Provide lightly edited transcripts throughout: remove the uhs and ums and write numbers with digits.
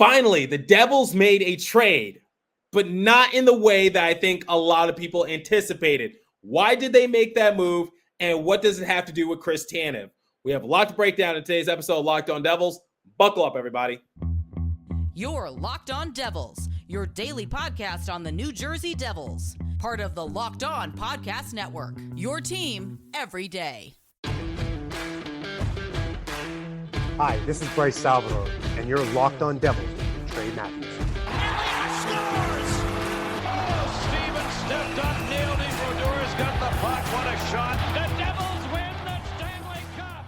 Finally, the Devils made a trade, but not in the way that I think a lot of people anticipated. Why did they make that move, and what does it have to do with Chris Tanev? We have a lot to break down in today's episode of Locked On Devils. Buckle up, everybody. You're Locked On Devils, your daily podcast on the New Jersey Devils. Part of the Locked On Podcast Network, your team every day. Hi, this is Bryce Salvador, and you're Locked On Devils with Trey Matthews. Scores! Oh, Stevens stepped up, nailed him. Brodor's got the puck. What a shot. The Devils win the Stanley Cup.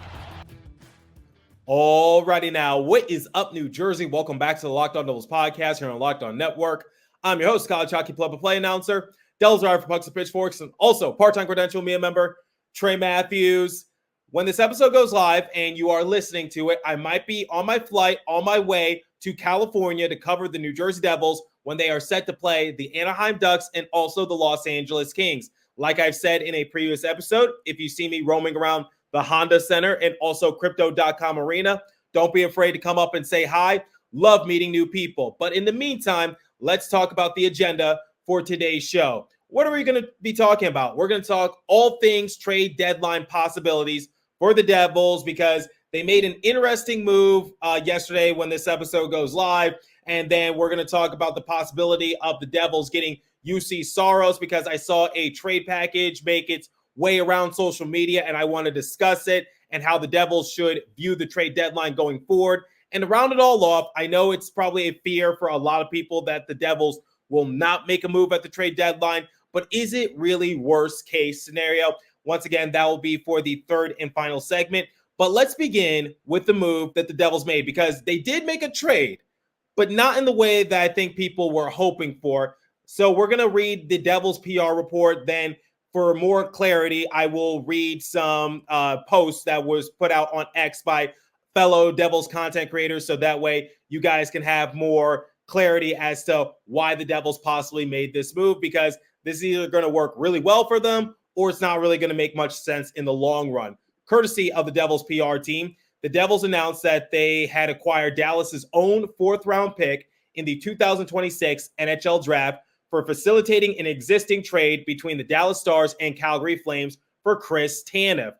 Alrighty now, what is up, New Jersey? Welcome back to the Locked On Devils podcast here on Locked On Network. I'm your host, college hockey play-by-play announcer, Devils Rider for Pucks and Pitchforks, and also part-time credential media member, Trey Matthews. When this episode goes live and you are listening to it, I might be on my flight, on my way to California to cover the New Jersey Devils when they are set to play the Anaheim Ducks and also the Los Angeles Kings. Like I've said in a previous episode, if you see me roaming around the Honda Center and also Crypto.com Arena, don't be afraid to come up and say hi. Love meeting new people. But in the meantime, let's talk about the agenda for today's show. What are we going to be talking about? We're going to talk all things trade deadline possibilities for the Devils because they made an interesting move yesterday when this episode goes live. And then we're going to talk about the possibility of the Devils getting UC Saros because I saw a trade package make its way around social media and I want to discuss it and how the Devils should view the trade deadline going forward. And to round it all off, I know it's probably a fear for a lot of people that the Devils will not make a move at the trade deadline, but is it really worst case scenario? Once again, that will be for the third and final segment. But let's begin with the move that the Devils made because they did make a trade, but not in the way that I think people were hoping for. So we're going to read the Devils PR report. Then for more clarity, I will read some posts that was put out on X by fellow Devils content creators. So that way you guys can have more clarity as to why the Devils possibly made this move because this is either going to work really well for them or it's not really going to make much sense in the long run. Courtesy of the Devils PR team, the Devils announced that they had acquired Dallas's own fourth-round pick in the 2026 NHL Draft for facilitating an existing trade between the Dallas Stars and Calgary Flames for Chris Tanev.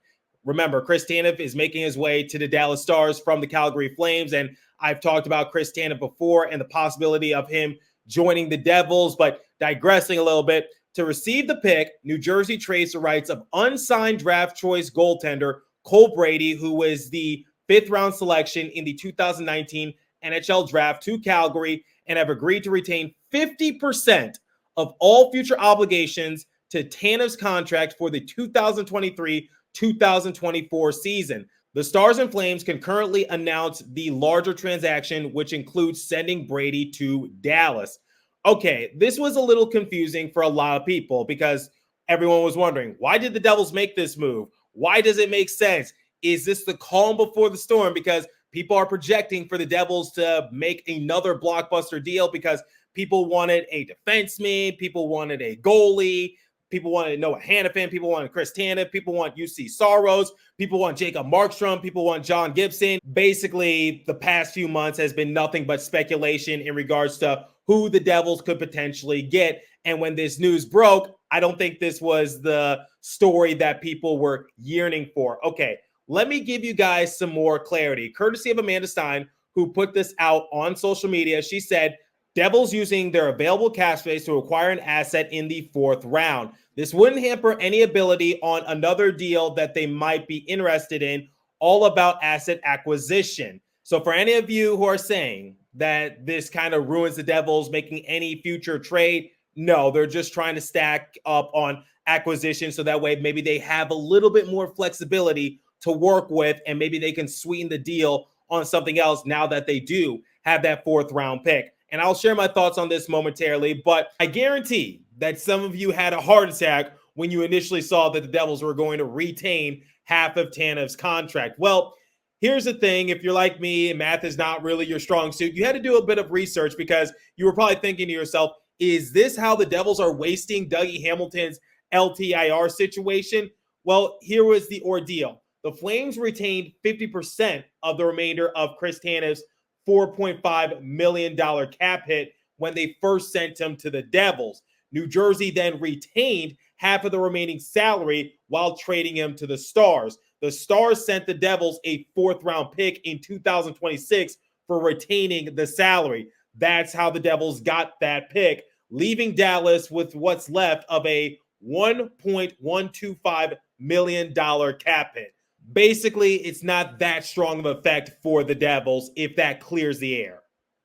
Remember, Chris Tanev is making his way to the Dallas Stars from the Calgary Flames, and I've talked about Chris Tanev before and the possibility of him joining the Devils, but digressing a little bit, to receive the pick, New Jersey trades the rights of unsigned draft choice goaltender Cole Brady, who was the fifth-round selection in the 2019 NHL Draft to Calgary, and have agreed to retain 50% of all future obligations to Tanev's contract for the 2023-2024 season. The Stars and Flames can currently announce the larger transaction, which includes sending Brady to Dallas. Okay, this was a little confusing for a lot of people because everyone was wondering, why did the Devils make this move? Why does it make sense? Is this the calm before the storm? Because people are projecting for the Devils to make another blockbuster deal because people wanted a defenseman, people wanted a goalie, people wanted Noah Hannafin, people wanted Chris Tanev, people want UC Saros, people want Jacob Markstrom, people want John Gibson. Basically, the past few months has been nothing but speculation in regards to who the Devils could potentially get. And when this news broke, I don't think this was the story that people were yearning for. Okay, let me give you guys some more clarity. Courtesy of Amanda Stein, who put this out on social media, she said, Devils using their available cap space to acquire an asset in the fourth round. This wouldn't hamper any ability on another deal that they might be interested in, all about asset acquisition. So for any of you who are saying that this kind of ruins the Devils making any future trade, no, they're just trying to stack up on acquisition so that way maybe they have a little bit more flexibility to work with and maybe they can sweeten the deal on something else now that they do have that fourth round pick. And I'll share my thoughts on this momentarily, but I guarantee that some of you had a heart attack when you initially saw that the Devils were going to retain half of Tanev's contract. Well, here's the thing. If you're like me and math is not really your strong suit, you had to do a bit of research because you were probably thinking to yourself, is this how the Devils are wasting Dougie Hamilton's LTIR situation? Well, here was the ordeal. The Flames retained 50% of the remainder of Chris Tanev's $4.5 million cap hit when they first sent him to the Devils. New Jersey then retained half of the remaining salary while trading him to the Stars. The Stars sent the Devils a 4th-round pick in 2026 for retaining the salary. That's how the Devils got that pick, leaving Dallas with what's left of a $1.125 million cap hit. Basically, it's not that strong of an effect for the Devils if that clears the air.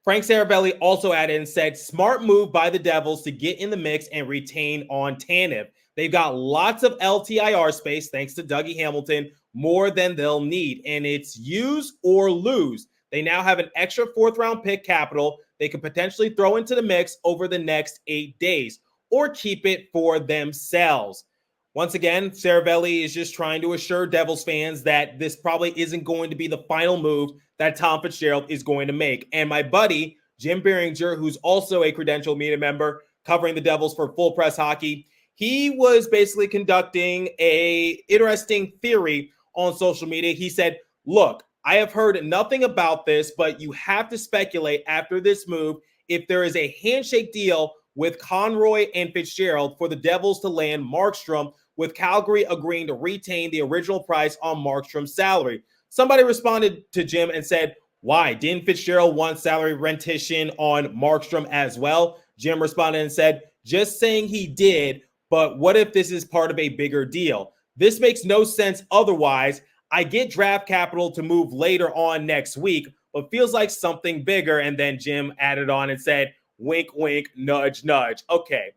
Frank Saravelli also added and said, smart move by the Devils to get in the mix and retain on Tanev. They've got lots of LTIR space, thanks to Dougie Hamilton, more than they'll need, and it's use or lose. They now have an extra 4th-round pick capital they could potentially throw into the mix over the next 8 days, or keep it for themselves. Once again, Saravelli is just trying to assure Devils fans that this probably isn't going to be the final move that Tom Fitzgerald is going to make. And my buddy, Jim Behringer, who's also a credentialed media member covering the Devils for Full Press Hockey, he was basically conducting an interesting theory on social media. He said, look, I have heard nothing about this, but you have to speculate after this move if there is a handshake deal with Conroy and Fitzgerald for the Devils to land Markstrom, with Calgary agreeing to retain the original price on Markstrom's salary. Somebody responded to Jim and said, why? Didn't Fitzgerald want salary rendition on Markstrom as well? Jim responded and said, just saying he did, but what if this is part of a bigger deal? This makes no sense otherwise. I get draft capital to move later on next week, but feels like something bigger. And then Jim added on and said, wink, wink, nudge, nudge. Okay,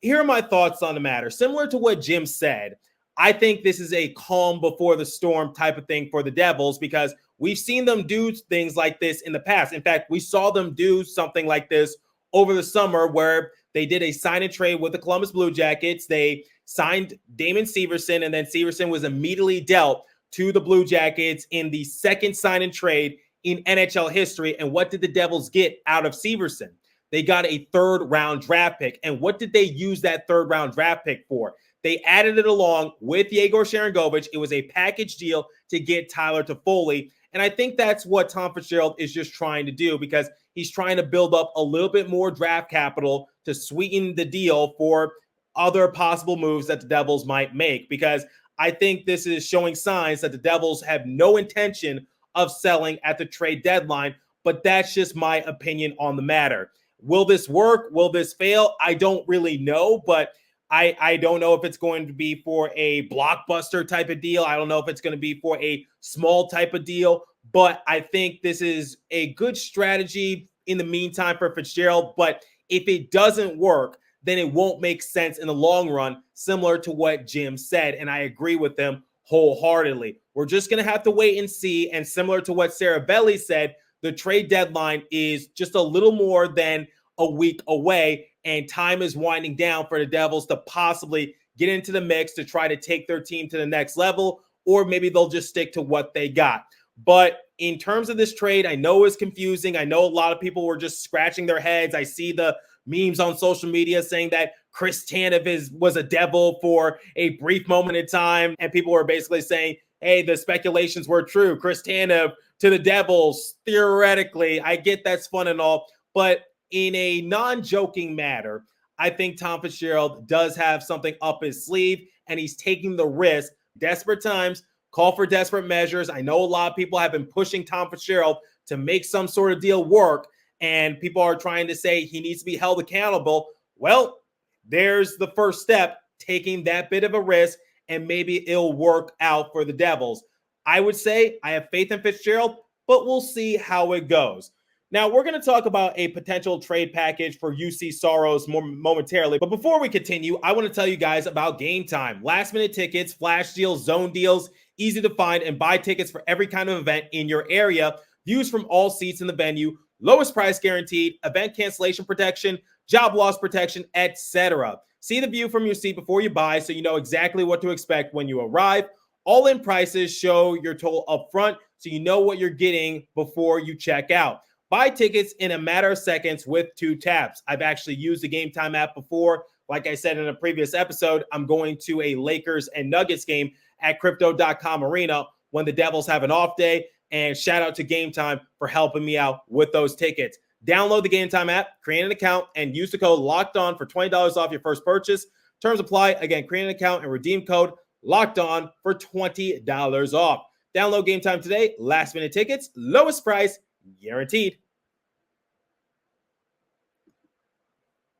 here are my thoughts on the matter. Similar to what Jim said, I think this is a calm before the storm type of thing for the Devils because we've seen them do things like this in the past. In fact, we saw them do something like this over the summer where they did a sign and trade with the Columbus Blue Jackets. They signed Damon Severson, and then Severson was immediately dealt to the Blue Jackets in the second sign and trade in NHL history. And what did the Devils get out of Severson? They got a 3rd-round draft pick. And what did they use that 3rd-round draft pick for? They added it along with Yegor Sharangovich. It was a package deal to get Tyler Toffoli. And I think that's what Tom Fitzgerald is just trying to do because he's trying to build up a little bit more draft capital to sweeten the deal for other possible moves that the Devils might make. Because I think this is showing signs that the Devils have no intention of selling at the trade deadline. But that's just my opinion on the matter. Will this work? Will this fail? I don't really know, but I don't know if it's going to be for a blockbuster type of deal. I don't know if it's going to be for a small type of deal, but I think this is a good strategy in the meantime for Fitzgerald. But if it doesn't work, then it won't make sense in the long run, similar to what Jim said. And I agree with him wholeheartedly. We're just going to have to wait and see. And similar to what Saravelli said, the trade deadline is just a little more than a week away, and time is winding down for the Devils to possibly get into the mix to try to take their team to the next level, or maybe they'll just stick to what they got. But in terms of this trade, I know it's confusing. I know a lot of people were just scratching their heads. I see the memes on social media saying that Chris Tanev was a Devil for a brief moment in time, and people were basically saying, hey, the speculations were true. Chris Tanev to the Devils, theoretically. I get that's fun and all, but in a non-joking matter, I think Tom Fitzgerald does have something up his sleeve, and he's taking the risk. Desperate times call for desperate measures. I know a lot of people have been pushing Tom Fitzgerald to make some sort of deal work, and people are trying to say he needs to be held accountable. Well, there's the first step, taking that bit of a risk, and maybe it'll work out for the Devils. I would say I have faith in Fitzgerald, but we'll see how it goes. Now, we're going to talk about a potential trade package for UC Soros momentarily. But before we continue, I want to tell you guys about Game Time. Last-minute tickets, flash deals, zone deals, easy to find and buy tickets for every kind of event in your area. Views from all seats in the venue, lowest price guaranteed, event cancellation protection, job loss protection, etc. See the view from your seat before you buy so you know exactly what to expect when you arrive. All-in prices show your total up front so you know what you're getting before you check out. Buy tickets in a matter of seconds with 2 taps. I've actually used the Game Time app before. Like I said in a previous episode, I'm going to a Lakers and Nuggets game at Crypto.com Arena when the Devils have an off day. And shout out to Game Time for helping me out with those tickets. Download the Game Time app, create an account, and use the code Locked On for $20 off your first purchase. Terms apply. Again, create an account and redeem code Locked On for $20 off. Download Game Time today. Last minute tickets, lowest price guaranteed.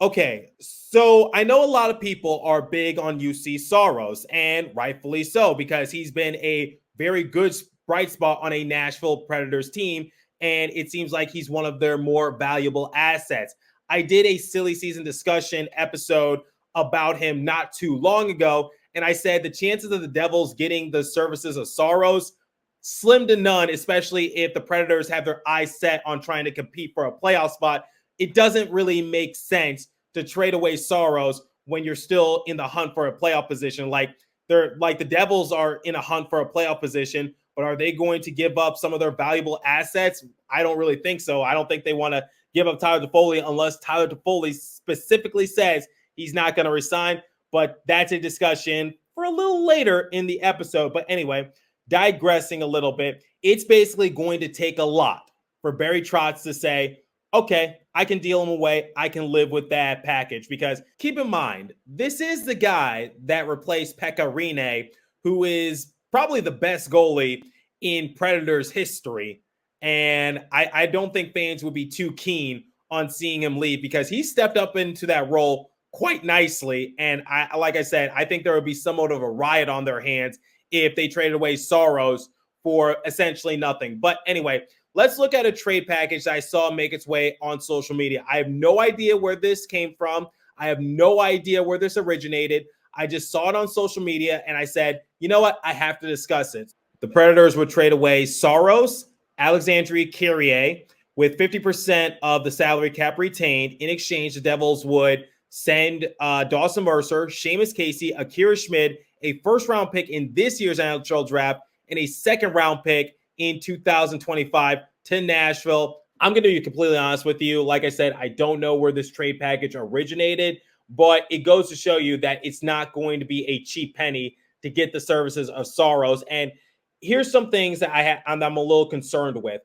Okay, so I know a lot of people are big on UC Saros, and rightfully so, because he's been a very good bright spot on a Nashville Predators team, and it seems like he's one of their more valuable assets. I did a silly season discussion episode about him not too long ago, and I said the chances of the Devils getting the services of Saros, slim to none, especially if the Predators have their eyes set on trying to compete for a playoff spot. It doesn't really make sense to trade away Saros when you're still in the hunt for a playoff position. Like the Devils are in a hunt for a playoff position, but are they going to give up some of their valuable assets? I don't really think so. I don't think they want to give up Tyler Toffoli unless Tyler Toffoli specifically says he's not going to resign. But that's a discussion for a little later in the episode. But anyway, digressing a little bit, it's basically going to take a lot for Barry Trotz to say, okay, I can deal him away. I can live with that package, because keep in mind, this is the guy that replaced Pekka Rinne, who is probably the best goalie in Predators history. And I don't think fans would be too keen on seeing him leave, because he stepped up into that role quite nicely. And like I said, I think there would be somewhat of a riot on their hands if they traded away Saros for essentially nothing. But anyway, let's look at a trade package that I saw make its way on social media. I have no idea where this came from. I have no idea where this originated. I just saw it on social media, and I said, you know what? I have to discuss it. The Predators would trade away Saros, Alexandre Carrier, with 50% of the salary cap retained. In exchange, the Devils would send Dawson Mercer, Seamus Casey, Akira Schmid, a first-round pick in this year's NHL draft, and a second-round pick in 2025 to Nashville. I'm going to be completely honest with you. Like I said, I don't know where this trade package originated, but it goes to show you that it's not going to be a cheap penny to get the services of Saros. And here's some things that I'm a little concerned with.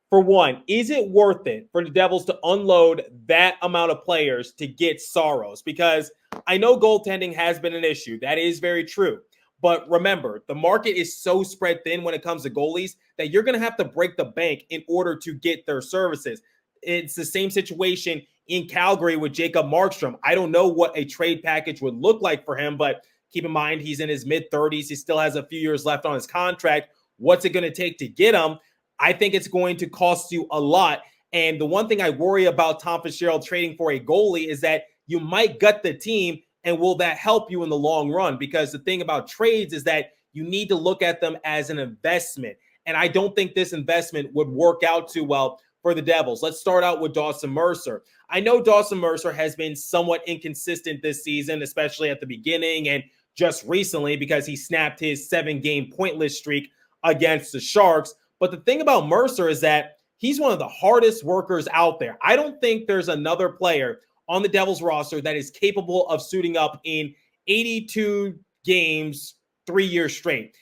For one, is it worth it for the Devils to unload that amount of players to get Saros? Because I know goaltending has been an issue. That is very true. But remember, the market is so spread thin when it comes to goalies that you're going to have to break the bank in order to get their services. It's the same situation in Calgary with Jacob Markstrom. I don't know what a trade package would look like for him, but keep in mind, he's in his mid-30s. He still has a few years left on his contract. What's it going to take to get him? I think it's going to cost you a lot. And the one thing I worry about Tom Fitzgerald trading for a goalie is that you might gut the team, and will that help you in the long run? Because the thing about trades is that you need to look at them as an investment. And I don't think this investment would work out too well for the Devils. Let's start out with Dawson Mercer. I know Dawson Mercer has been somewhat inconsistent this season, especially at the beginning and just recently, because he snapped his 7-game pointless streak against the Sharks. But the thing about Mercer is that he's one of the hardest workers out there. I don't think there's another player on the Devils roster that is capable of suiting up in 82 games, 3 years straight.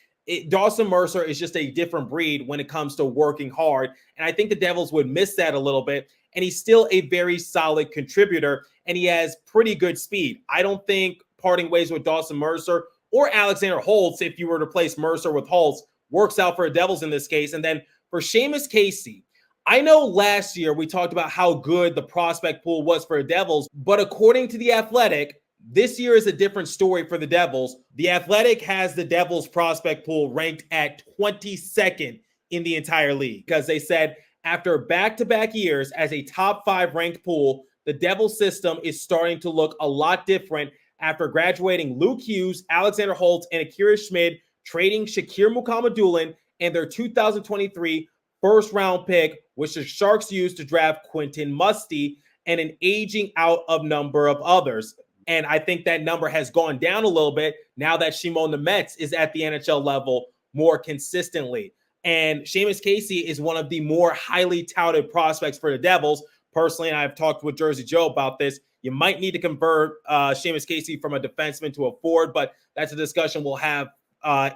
Dawson Mercer is just a different breed when it comes to working hard. And I think the Devils would miss that a little bit. And he's still a very solid contributor, and he has pretty good speed. I don't think parting ways with Dawson Mercer or Alexander Holtz, if you were to replace Mercer with Holtz, works out for the Devils in this case. And then for Seamus Casey, I know last year we talked about how good the prospect pool was for the Devils, but according to The Athletic, this year is a different story for the Devils. The Athletic has the Devils prospect pool ranked at 22nd in the entire league, because they said after back-to-back years as a top 5 ranked pool, the Devils system is starting to look a lot different after graduating Luke Hughes, Alexander Holtz, and Akira Schmid, trading Shakir Mukhamadullin and their 2023 first-round pick, which the Sharks used to draft Quentin Musty, and an aging out of number of others. And I think that number has gone down a little bit now that Shimon Nemets is at the NHL level more consistently. And Seamus Casey is one of the more highly touted prospects for the Devils. Personally, and I've talked with Jersey Joe about this, you might need to convert Seamus Casey from a defenseman to a forward, but that's a discussion we'll have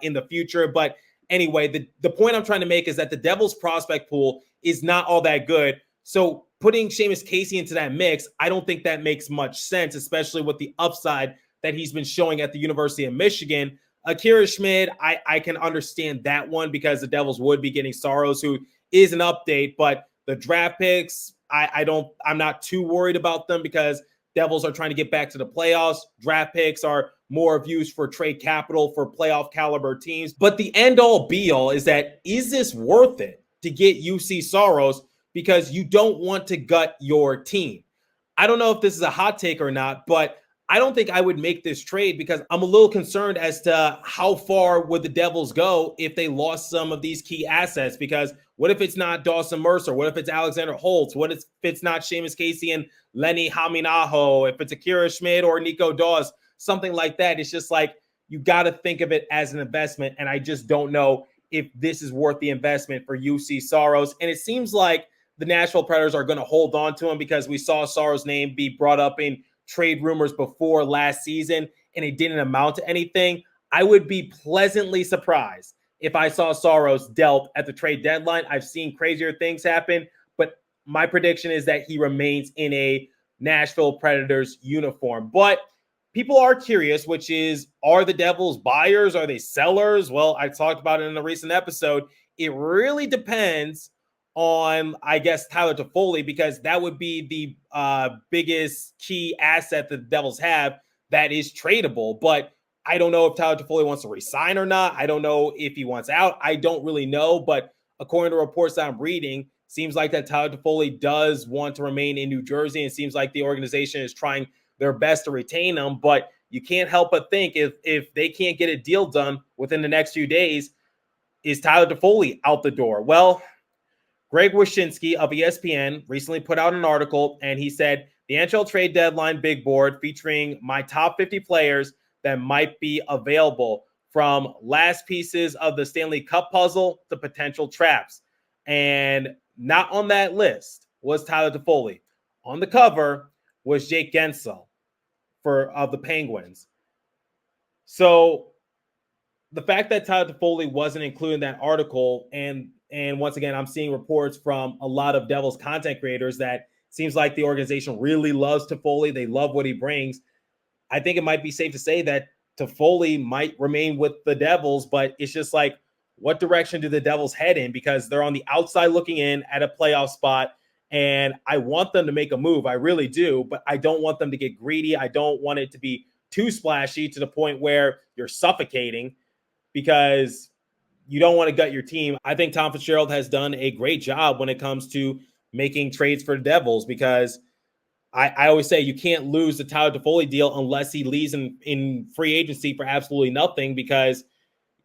in the future. But Anyway, the point I'm trying to make is that the Devils prospect pool is not all that good. So putting Seamus Casey into that mix, I don't think that makes much sense, especially with the upside that he's been showing at the University of Michigan. Akira Schmid, I can understand that one because the Devils would be getting Saros, who is an update, but the draft picks, I'm not too worried about them because Devils are trying to get back to the playoffs. Draft picks are more of use for trade capital for playoff caliber teams. But the end all be all is this worth it to get UC Saros because you don't want to gut your team? I don't know if this is a hot take or not, but I don't think I would make this trade because I'm a little concerned as to how far would the Devils go if they lost some of these key assets. Because what if it's not Dawson Mercer? What if it's Alexander Holtz? What if it's not Seamus Casey and Lenny Haminaho? If it's Akira Schmid or Nico Dawes, something like that. It's just like you got to think of it as an investment. And I just don't know if this is worth the investment for UC Saros. And it seems like the Nashville Predators are going to hold on to him because we saw Saros' name be brought up in trade rumors before last season and it didn't amount to anything. I would be pleasantly surprised if I saw Saros dealt at the trade deadline. I've seen crazier things happen, but my prediction is that he remains in a Nashville Predators uniform. But people are curious, which is, are the Devils buyers? Are they sellers? Well, I talked about it in a recent episode. It really depends on, I guess, Tyler Toffoli, because that would be the biggest key asset that the Devils have that is tradable. But I don't know if Tyler Toffoli wants to resign or not. I don't know if he wants out. I don't really know. But according to reports that I'm reading, seems like that Tyler Toffoli does want to remain in New Jersey. And it seems like the organization is trying their best to retain him. But you can't help but think if they can't get a deal done within the next few days, is Tyler Toffoli out the door? Well, Greg Wyshynski of ESPN recently put out an article, and he said, the NHL trade deadline big board featuring my top 50 players that might be available, from last pieces of the Stanley Cup puzzle to potential traps. And not on that list was Tyler Toffoli. On the cover was Jake Gensel of the Penguins. So the fact that Tyler Toffoli wasn't included in that article, and once again, I'm seeing reports from a lot of Devils content creators that seems like the organization really loves Toffoli. They love what he brings. I think it might be safe to say that Toffoli might remain with the Devils, but it's just like, what direction do the Devils head in? Because they're on the outside looking in at a playoff spot, and I want them to make a move. I really do, but I don't want them to get greedy. I don't want it to be too splashy to the point where you're suffocating, because you don't want to gut your team. I think Tom Fitzgerald has done a great job when it comes to making trades for the Devils, because I always say you can't lose the Tyler Toffoli deal unless he leaves in free agency for absolutely nothing, because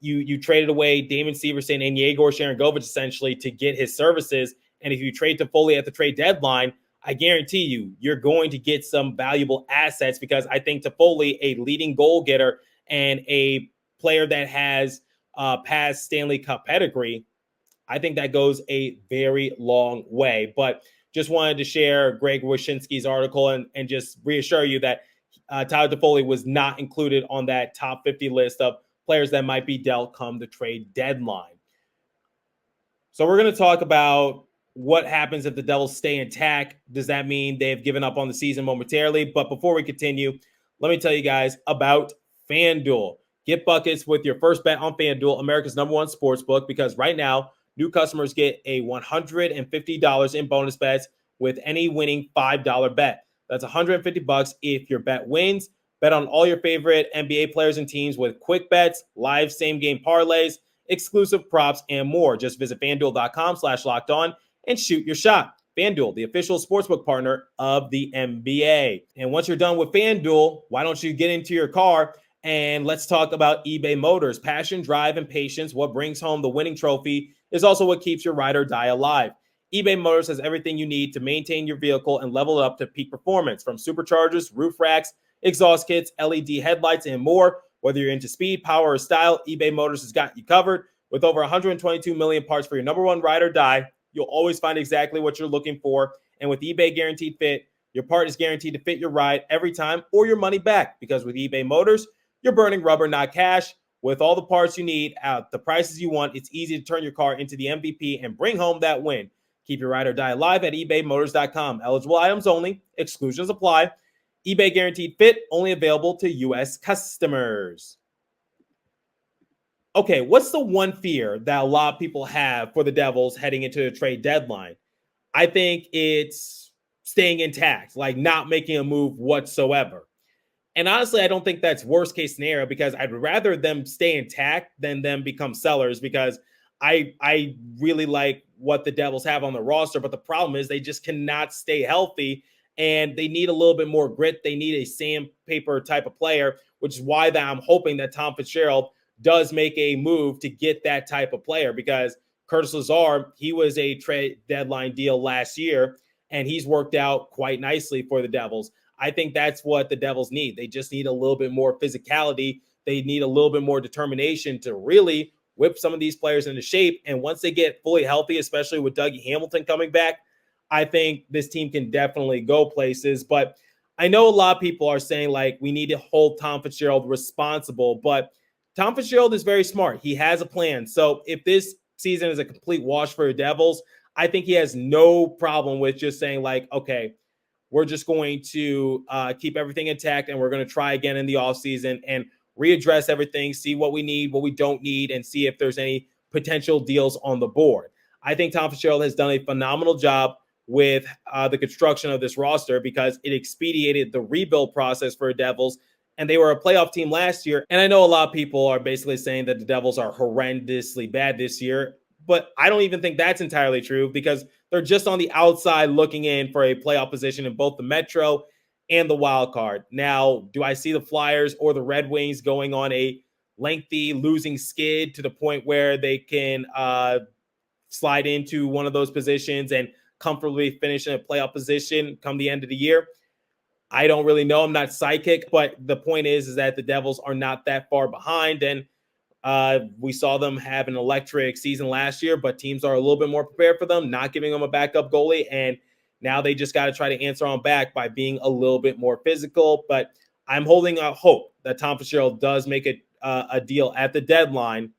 you traded away Damon Severson and Yegor Sharangovich essentially to get his services. And if you trade Toffoli at the trade deadline, I guarantee you're going to get some valuable assets, because I think Toffoli, a leading goal getter and a player that has past Stanley Cup pedigree, I think that goes a very long way. But just wanted to share Greg Wyshynski's article and just reassure you that Tyler Toffoli was not included on that top 50 list of players that might be dealt come the trade deadline. So we're going to talk about what happens if the Devils stay intact. Does that mean they've given up on the season momentarily? But before we continue, let me tell you guys about FanDuel. Get buckets with your first bet on FanDuel, America's #1 sportsbook, because right now, new customers get a $150 in bonus bets with any winning $5 bet. That's $150 if your bet wins. Bet on all your favorite NBA players and teams with quick bets, live same-game parlays, exclusive props, and more. Just visit FanDuel.com/lockedon and shoot your shot. FanDuel, the official sportsbook partner of the NBA. And once you're done with FanDuel, why don't you get into your car and let's talk about eBay Motors. Passion, drive, and patience, what brings home the winning trophy, is also what keeps your ride or die alive. eBay Motors has everything you need to maintain your vehicle and level it up to peak performance, from superchargers, roof racks, exhaust kits, LED headlights, and more. Whether you're into speed, power, or style, eBay Motors has got you covered. With over 122 million parts for your number one ride or die, you'll always find exactly what you're looking for. And with eBay Guaranteed Fit, your part is guaranteed to fit your ride every time or your money back. Because with eBay Motors, you're burning rubber, not cash. with all the parts you need at the prices you want, it's easy to turn your car into the MVP and bring home that win. Keep your ride or die alive at ebaymotors.com. Eligible items only. Exclusions apply. eBay guaranteed fit, only available to U.S. customers. Okay, what's the one fear that a lot of people have for the Devils heading into the trade deadline? I think it's staying intact, like not making a move whatsoever. And honestly, I don't think that's worst case scenario, because I'd rather them stay intact than them become sellers, because I really like what the Devils have on the roster. But the problem is they just cannot stay healthy, and they need a little bit more grit. They need a sandpaper type of player, which is why that I'm hoping that Tom Fitzgerald does make a move to get that type of player, because Curtis Lazar, he was a trade deadline deal last year, and he's worked out quite nicely for the Devils. I think that's what the Devils need. They just need a little bit more physicality. They need a little bit more determination to really whip some of these players into shape. And once they get fully healthy, especially with Dougie Hamilton coming back, I think this team can definitely go places. But I know a lot of people are saying, like, we need to hold Tom Fitzgerald responsible. But Tom Fitzgerald is very smart. He has a plan. So if this season is a complete wash for the Devils, I think he has no problem with just saying, like, okay, we're just going to keep everything intact, and we're going to try again in the offseason and readdress everything, see what we need, what we don't need, and see if there's any potential deals on the board. I think Tom Fitzgerald has done a phenomenal job with the construction of this roster, because it expedited the rebuild process for the Devils, and they were a playoff team last year. And I know a lot of people are basically saying that the Devils are horrendously bad this year, but I don't even think that's entirely true, because they're just on the outside looking in for a playoff position in both the Metro and the wild card. Now, do I see the Flyers or the Red Wings going on a lengthy losing skid to the point where they can slide into one of those positions and comfortably finish in a playoff position come the end of the year? I don't really know. I'm not psychic, but the point is that the Devils are not that far behind. And we saw them have an electric season last year, but teams are a little bit more prepared for them, not giving them a backup goalie. And now they just got to try to answer on back by being a little bit more physical. But I'm holding out hope that Tom Fitzgerald does make a deal at the deadline,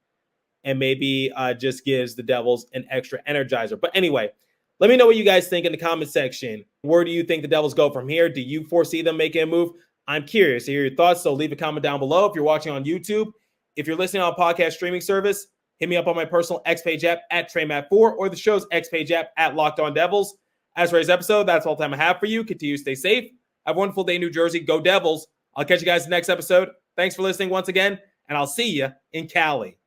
and maybe just gives the Devils an extra energizer. But anyway, let me know what you guys think in the comment section. Where do you think the Devils go from here? Do you foresee them making a move? I'm curious to hear your thoughts, so leave a comment down below if you're watching on YouTube. If you're listening on a podcast streaming service, hit me up on my personal X Page app at TreyMatt4 or the show's X Page app at Locked On Devils. As for today's episode, that's all the time I have for you. Continue to stay safe. Have a wonderful day in New Jersey. Go Devils. I'll catch you guys in the next episode. Thanks for listening once again, and I'll see you in Cali.